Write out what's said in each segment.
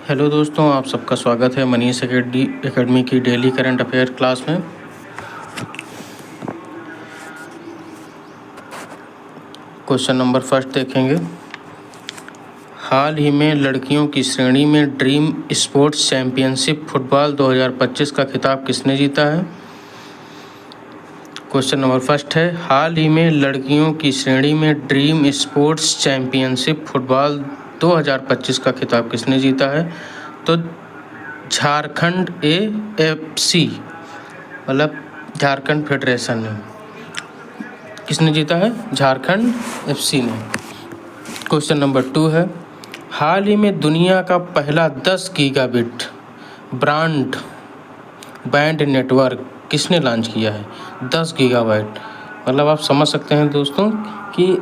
Hello दोस्तों, आप सबका स्वागत है मनीष एकेडमी की डेली करंट अफेयर क्लास में। क्वेश्चन नंबर फर्स्ट देखेंगे। हाल ही में लड़कियों की श्रेणी में ड्रीम स्पोर्ट्स चैंपियनशिप फुटबॉल 2025 का खिताब किसने जीता है? क्वेश्चन नंबर फर्स्ट है, हाल ही में लड़कियों की श्रेणी में ड्रीम स्पोर्ट्स चैंपियनशिप फुटबॉल 2025 का खिताब किसने जीता है? तो झारखंड AFC मतलब झारखंड फेडरेशन ने। किसने जीता है? झारखंड FC ने। क्वेश्चन नंबर 2 है, हाल ही में दुनिया का पहला 10 गीगाबिट ब्रॉडबैंड नेटवर्क किसने लॉन्च किया है? 10 गीगाबाइट मतलब आप समझ सकते हैं दोस्तों कि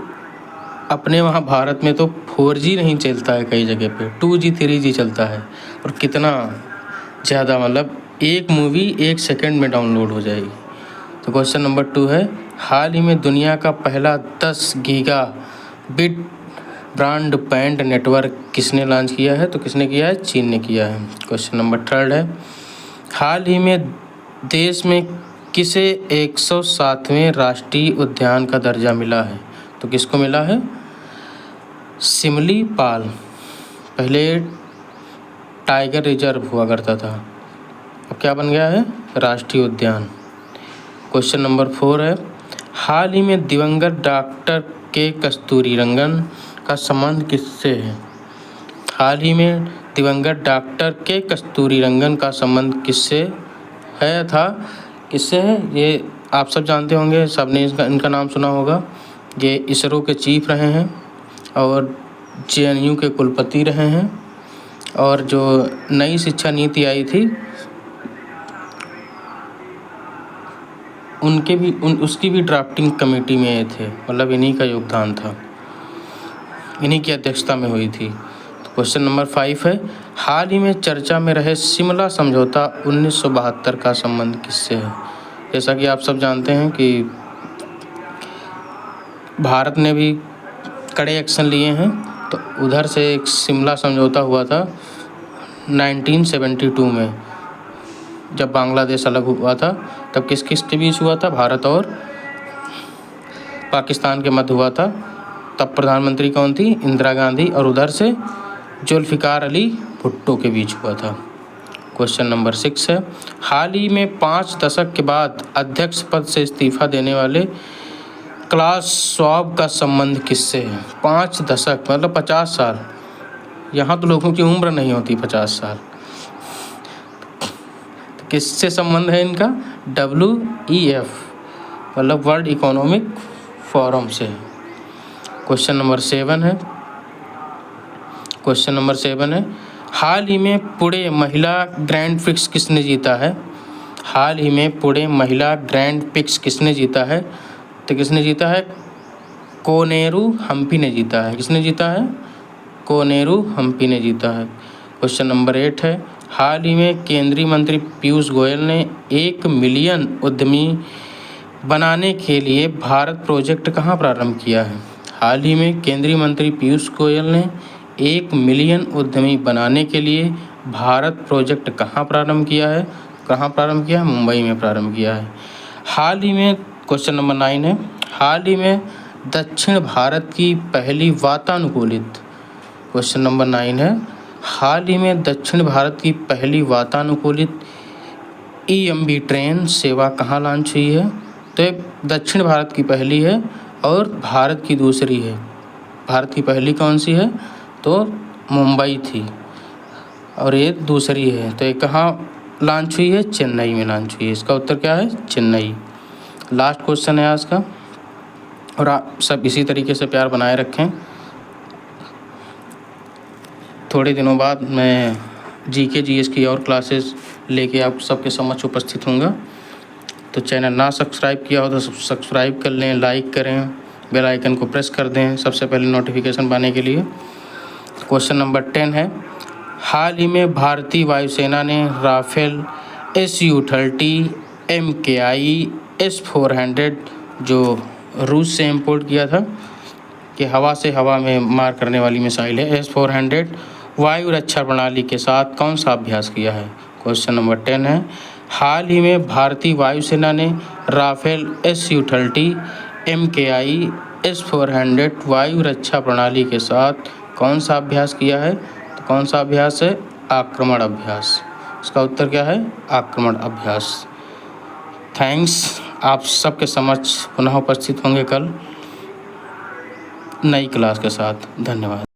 अपने वहाँ भारत में तो 4G नहीं चलता है, कई जगह पे 2G 3G चलता है। और कितना ज़्यादा, मतलब एक मूवी 1 सेकंड में डाउनलोड हो जाएगी। तो क्वेश्चन नंबर 2 है, हाल ही में दुनिया का पहला 10 गीगाबिट ब्रॉडबैंड नेटवर्क किसने लॉन्च किया है? तो किसने किया है? चीन ने किया है। क्वेश्चन नंबर 3 है, हाल ही में देश में किसे 107वें राष्ट्रीय उद्यान का दर्जा मिला है? तो किसको मिला है? सिमलीपाल। पहले टाइगर रिजर्व हुआ करता था, अब क्या बन गया है? राष्ट्रीय उद्यान। क्वेश्चन नंबर 4 है, हाल ही में दिवंगत डॉक्टर के कस्तूरीरंगन का संबंध किससे है? हाल ही में दिवंगत डॉक्टर के कस्तूरीरंगन का संबंध किससे है था? किससे है? ये आप सब जानते होंगे, सबने इनका नाम सुना होगा। ये इसरो के चीफ रहे हैं और JNU के कुलपति रहे हैं, और जो नई शिक्षा नीति आई थी उसकी भी ड्राफ्टिंग कमेटी में थे, मतलब इन्हीं का योगदान था, इन्हीं की अध्यक्षता में हुई थी। तो क्वेश्चन नंबर 5 है, हाल ही में चर्चा में रहे शिमला समझौता 1972 का संबंध किससे है? जैसा कि आप सब जानते हैं कि भारत ने भी कड़े एक्शन लिए हैं, तो उधर से एक शिमला समझौता हुआ था 1972 में, जब बांग्लादेश अलग हुआ था। तब किस किस के बीच हुआ था? भारत और पाकिस्तान के मध्य हुआ था। तब प्रधानमंत्री कौन थी? इंदिरा गांधी, और उधर से जुल्फ़िकार अली भुट्टो के बीच हुआ था। क्वेश्चन नंबर 6 है, हाल ही में 5 दशक के बाद अध्यक्ष पद से इस्तीफा देने वाले क्लास श्वाब का संबंध किससे है? 5 दशक मतलब 50 साल। यहाँ तो लोगों की उम्र नहीं होती 50 साल। तो किससे संबंध है इनका? WEF मतलब वर्ल्ड इकोनॉमिक फोरम से। क्वेश्चन नंबर 7 है, हाल ही में पुणे महिला ग्रैंड प्रिक्स किसने जीता है? हाल ही में पुणे महिला ग्रैंड प्रिक्स किसने जीता है? तो किसने जीता है? कोनेरू हम्पी ने जीता है। किसने जीता है? कोनेरू हम्पी ने जीता है। क्वेश्चन नंबर 8 है, हाल ही में केंद्रीय मंत्री पीयूष गोयल ने 1 मिलियन उद्यमी बनाने के लिए भारत प्रोजेक्ट कहाँ प्रारंभ किया है? हाल ही में केंद्रीय मंत्री पीयूष गोयल ने 1 मिलियन उद्यमी बनाने के लिए भारत प्रोजेक्ट कहाँ प्रारंभ किया है? कहाँ प्रारंभ किया है? मुंबई में प्रारंभ किया है। हाल ही में क्वेश्चन नंबर 9 है, हाल ही में दक्षिण भारत की पहली वातानुकूलित क्वेश्चन नंबर 9 है, हाल ही में दक्षिण भारत की पहली वातानुकूलित EMB ट्रेन सेवा कहाँ लॉन्च हुई है? तो ये दक्षिण भारत की पहली है और भारत की दूसरी है। भारत की पहली कौन सी है? तो मुंबई थी, और ये दूसरी है। तो ये कहाँ लॉन्च हुई है? चेन्नई में लॉन्च हुई है। इसका उत्तर क्या है? चेन्नई। लास्ट क्वेश्चन है आज का, और आप सब इसी तरीके से प्यार बनाए रखें। थोड़े दिनों बाद मैं GK GS की और क्लासेस लेके आप सबके समक्ष उपस्थित होऊंगा। तो चैनल ना सब्सक्राइब किया हो तो सब्सक्राइब कर लें, लाइक करें, बेल आइकन को प्रेस कर दें सबसे पहले नोटिफिकेशन पाने के लिए। क्वेश्चन नंबर 10 है, हाल ही में भारतीय वायुसेना ने राफेल Su-30 MKI S-400 जो रूस से इंपोर्ट किया था, कि हवा से हवा में मार करने वाली मिसाइल है S-400, वायु रक्षा प्रणाली के साथ कौन सा अभ्यास किया है? क्वेश्चन नंबर 10 है, हाल ही में भारतीय वायुसेना ने राफेल Su-30 MKI S-400 वायु रक्षा प्रणाली के साथ कौन सा अभ्यास किया है? तो कौन सा अभ्यास है? आक्रमण अभ्यास। इसका उत्तर क्या है? आक्रमण अभ्यास। थैंक्स। आप सबके समक्ष पुनः उपस्थित होंगे कल नई क्लास के साथ। धन्यवाद।